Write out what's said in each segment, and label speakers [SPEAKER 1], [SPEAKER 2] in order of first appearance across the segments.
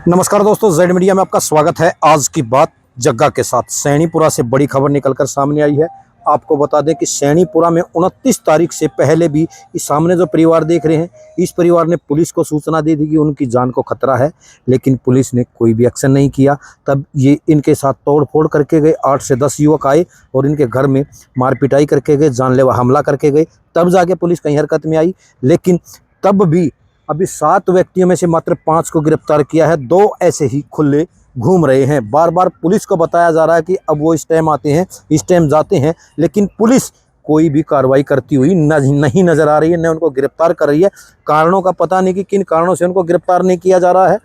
[SPEAKER 1] नमस्कार दोस्तों, Z media में आपका स्वागत है। आज की बात जग्गा के साथ सैनीपुरा से बड़ी खबर निकलकर सामने आई है। आपको बता दें कि सैनीपुरा में 29 तारीख से पहले भी इस सामने जो परिवार देख रहे हैं, इस परिवार ने पुलिस को सूचना दी थी कि उनकी जान को खतरा है, लेकिन पुलिस ने कोई भी एक्शन नहीं किया। तब ये इनके साथ तोड़फोड़ करके गए। 8 से 10 युवक आए और इनके घर में मार पिटाई करके गए, जानलेवा हमला करके गए। तब जाके पुलिस कहीं हरकत में आई, लेकिन तब भी अभी 7 व्यक्तियों में से मात्र 5 को गिरफ्तार किया है। 2 ऐसे ही खुले घूम रहे हैं। बार बार पुलिस को बताया जा रहा है कि अब वो इस टाइम आते हैं, इस टाइम जाते हैं, लेकिन पुलिस कोई भी कार्रवाई करती हुई नहीं नजर आ रही है, न उनको गिरफ्तार कर रही है। कारणों का पता नहीं कि किन कारणों से उनको गिरफ्तार नहीं किया जा रहा है,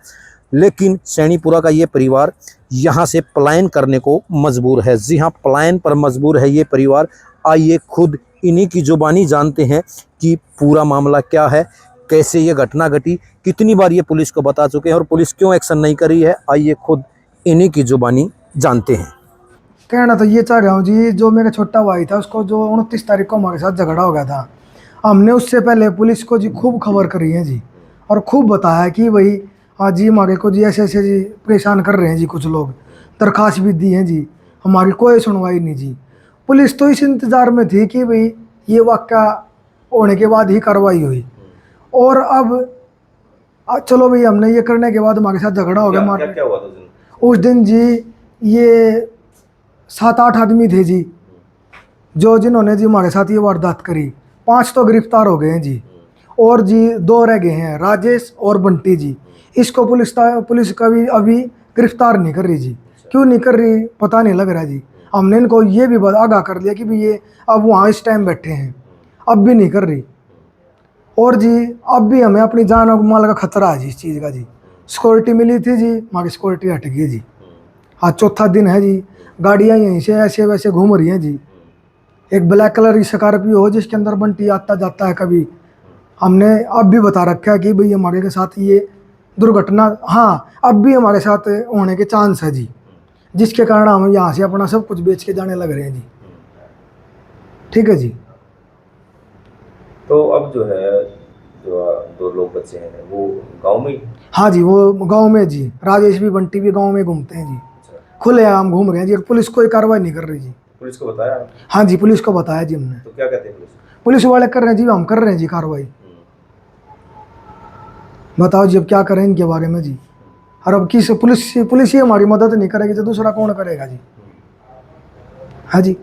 [SPEAKER 1] लेकिन सैनीपुरा का ये परिवार यहाँ से पलायन करने को मजबूर है। जी हाँ, पलायन पर मजबूर है ये परिवार। आइए खुद इन्हीं की जुबानी जानते हैं कि पूरा मामला क्या है, कैसे ये घटना घटी, कितनी बार ये पुलिस को बता चुके हैं और पुलिस क्यों एक्शन नहीं कर रही है। आइए खुद इन्हीं की जुबानी जानते हैं।
[SPEAKER 2] कहना तो ये चाह रहा हूँ जी, जो मेरा छोटा भाई था उसको जो 29 तारीख को हमारे साथ झगड़ा हो गया था, हमने उससे पहले पुलिस को जी खूब खबर करी है जी, और खूब बताया कि भाई हाँ जी हमारे को जी ऐसे ऐसे जी परेशान कर रहे हैं जी कुछ लोग। दरखास्त भी दी है जी, हमारी कोई सुनवाई नहीं जी। पुलिस तो इस इंतज़ार में थी कि भाई ये वाक़या होने के बाद ही कार्रवाई हुई। और अब चलो भाई हमने ये करने के बाद हमारे साथ झगड़ा हो गया।
[SPEAKER 3] क्या हुआ था
[SPEAKER 2] उस दिन जी ये 7-8 आदमी थे जी, जो जिन्होंने जी हमारे साथ ये वारदात करी। 5 तो गिरफ्तार हो गए हैं जी, और जी 2 रह गए हैं, राजेश और बंटी जी। इसको पुलिस का भी अभी गिरफ्तार नहीं कर रही जी। क्यों नहीं कर रही पता नहीं लग रहा जी। हमने इनको ये भी आगाह कर दिया कि भी ये अब वहाँ इस टाइम बैठे हैं, अब भी नहीं कर रही। और जी अब भी हमें अपनी जान और माल का खतरा है जी इस चीज़ का जी। सिक्योरिटी मिली थी जी, हमारी सिक्योरिटी हट गई जी। आज चौथा दिन है जी, गाड़ियाँ यहीं से ऐसे वैसे घूम रही हैं जी। एक ब्लैक कलर की स्कॉर्पियो हो जिसके अंदर बंटी आता जाता है कभी। हमने अब भी बता रखा है कि भाई हमारे के साथ ये दुर्घटना हाँ अब भी हमारे साथ होने के चांस है जी, जिसके कारण हम यहाँ से अपना सब कुछ बेच के जाने लग रहे हैं जी। ठीक है जी।
[SPEAKER 3] तो अब जो है जो 2 लोग बचे हैं वो गांव में ही?
[SPEAKER 2] हाँ जी, वो गांव में जी, राजेश भी बंटी भी गांव में घूमते हैं जी। खुले आम घूम रहे हैं जी, पुलिस कोई कार्रवाई नहीं कर रही जी।
[SPEAKER 3] पुलिस को बताया?
[SPEAKER 2] हाँ जी, पुलिस को बताया जी हमने।
[SPEAKER 3] तो क्या कहते हैं
[SPEAKER 2] पुलिस वाले कर रहे हैं जी, हम कर रहे हैं जी कार्रवाई। बताओ जी अब क्या करें इनके बारे में जी। और अब किस पुलिस ही हमारी मदद नहीं करेगी तो दूसरा कौन करेगा जी। हाँ जी,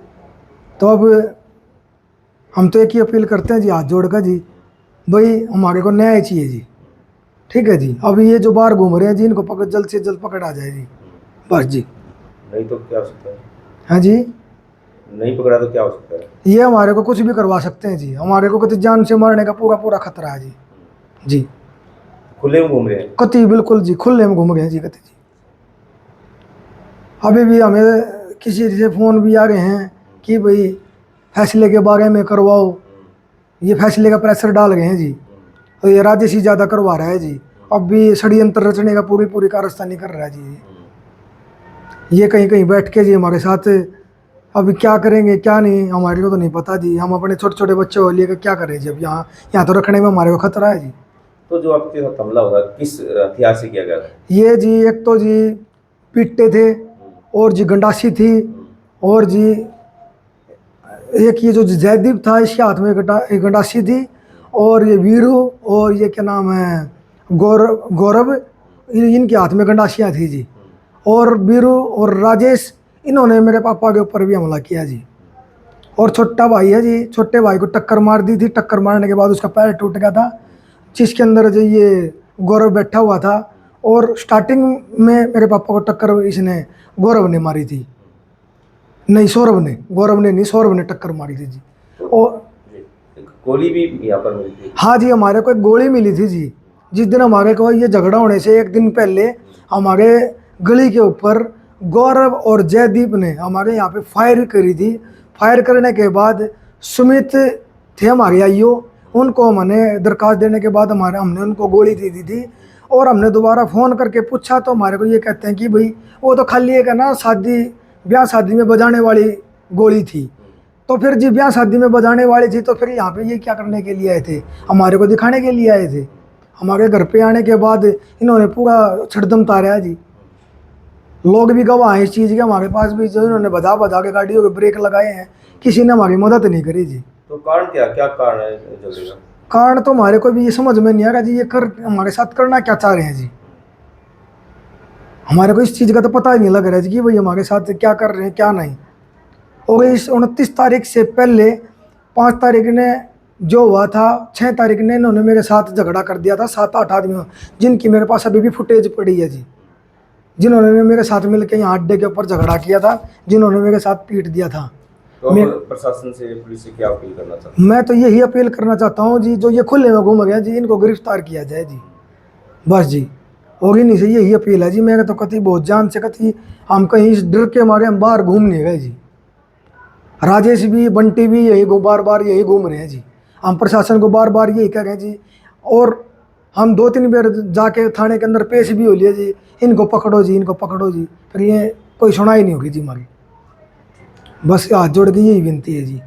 [SPEAKER 2] तो अब हम तो एक ही अपील करते हैं जी, हाथ जोड़ कर जी, भाई हमारे को न्याय चाहिए जी। ठीक है जी, अभी ये जो बाहर घूम रहे हैं जी, इनको पकड़ जल्द से जल्द पकड़ आ जाए जी, बस जी।
[SPEAKER 3] नहीं तो क्या हो सकता है?
[SPEAKER 2] हाँ जी,
[SPEAKER 3] नहीं पकड़ा तो क्या हो सकता है?
[SPEAKER 2] ये हमारे को कुछ भी करवा सकते हैं जी। हमारे को कति जान से मारने का पूरा खतरा है जी। जी
[SPEAKER 3] खुले में घूम रहे हैं?
[SPEAKER 2] कति बिल्कुल जी, खुले में घूम रहे हैं जी कति जी। अभी भी हमें किसी से फ़ोन भी आ रहे हैं कि भाई फैसले के बारे में करवाओ, ये फैसले का प्रेशर डाल रहे हैं जी। तो ये राजेश ही ज़्यादा करवा रहा है जी। अब भी षड्यंत्र रचने का पूरी कारस्तानी कर रहा है जी। ये कहीं कहीं बैठ के जी हमारे साथ अभी क्या करेंगे क्या नहीं हमारे को तो नहीं पता जी। हम अपने छोटे छोटे बच्चों को लेकर क्या करें जी। अब यहाँ तो रखने में हमारे को खतरा है जी।
[SPEAKER 3] तो जो आपके साथ हमला हुआ किस हथियार से किया गया था?
[SPEAKER 2] ये जी एक तो जी पिट्टे थे, और जी गंडासी थी, और जी एक ये जो जयदीप था इसके हाथ में एक गंडासी थी, और ये वीरू और ये क्या नाम है गौरव इनके हाथ में गंडासियाँ थी जी। और वीरू और राजेश इन्होंने मेरे पापा के ऊपर भी हमला किया जी। और छोटा भाई है जी, छोटे भाई को टक्कर मार दी थी। टक्कर मारने के बाद उसका पैर टूट गया था, जिसके अंदर जो ये गौरव बैठा हुआ था। और स्टार्टिंग में मेरे पापा को टक्कर इसने गौरव ने मारी थी, नहीं सौरभ ने, गौरव ने नहीं सौरभ ने टक्कर मारी थी जी। और
[SPEAKER 3] गोली भी यहाँ पर मिली थी?
[SPEAKER 2] हाँ जी, हमारे को एक गोली मिली थी जी। जिस दिन हमारे को ये झगड़ा होने से एक दिन पहले हमारे गली के ऊपर गौरव और जयदीप ने हमारे यहाँ पे फायर करी थी। फायर करने के बाद सुमित थे हमारे आईओ, उनको हमने दरखास्त देने के बाद हमने उनको गोली दे दी थी। और हमने दोबारा फ़ोन करके पूछा तो हमारे को ये कहते हैं कि भाई वो तो खाली एक है ना ब्याह शादी में बजाने वाली गोली थी। तो फिर जी ब्याह शादी में बजाने वाली थी तो फिर यहाँ पे ये क्या करने के लिए आए थे? हमारे को दिखाने के लिए आए थे। हमारे घर पे आने के बाद इन्होंने पूरा छड़दम तारा है जी। लोग भी गवाह हैं इस चीज़ के, हमारे पास भी जो इन्होंने बजा बजा के गाड़ियों के ब्रेक लगाए हैं, किसी ने हमारी मदद नहीं करी जी।
[SPEAKER 3] तो कारण क्या कारण है झगड़े का?
[SPEAKER 2] कारण तो हमारे को भी ये समझ में नहीं आ रहा जी, ये कर हमारे साथ करना क्या चाह रहे हैं जी। हमारे को इस चीज़ का तो पता ही नहीं लग रहा है जी कि भाई हमारे साथ क्या कर रहे हैं क्या नहीं। और इस 29 तारीख से पहले 5 तारीख ने जो हुआ था, 6 तारीख ने इन्होंने मेरे साथ झगड़ा कर दिया था 7-8 आदमियों, जिनकी मेरे पास अभी भी फुटेज पड़ी है जी, जिन्होंने मेरे साथ मिलकर यहाँ अड्डे के ऊपर झगड़ा किया था, जिन्होंने मेरे साथ पीट दिया था।
[SPEAKER 3] तो अब प्रशासन से, पुलिस से क्या अपील करना चाहते
[SPEAKER 2] मैं तो यही अपील करना चाहता हूँ जी, जो ये खुले में घूम गए जी, इनको गिरफ्तार किया जाए जी, बस जी। और इन्हीं से यही अपील है जी। मैं तो कति बहुत जान से कति हम कहीं इस डर के मारे हम बाहर घूम नहीं गए जी। राजेश भी बंटी भी यही बार बार यही घूम रहे हैं जी। हम प्रशासन को बार बार यही कह रहे हैं जी, और हम 2-3 बार जाके थाने के अंदर पेश भी हो लिए जी, इनको पकड़ो जी, इनको पकड़ो जी, फिर ये कोई सुनाई नहीं होगी जी हमारी। बस हाथ जोड़ के यही विनती है जी।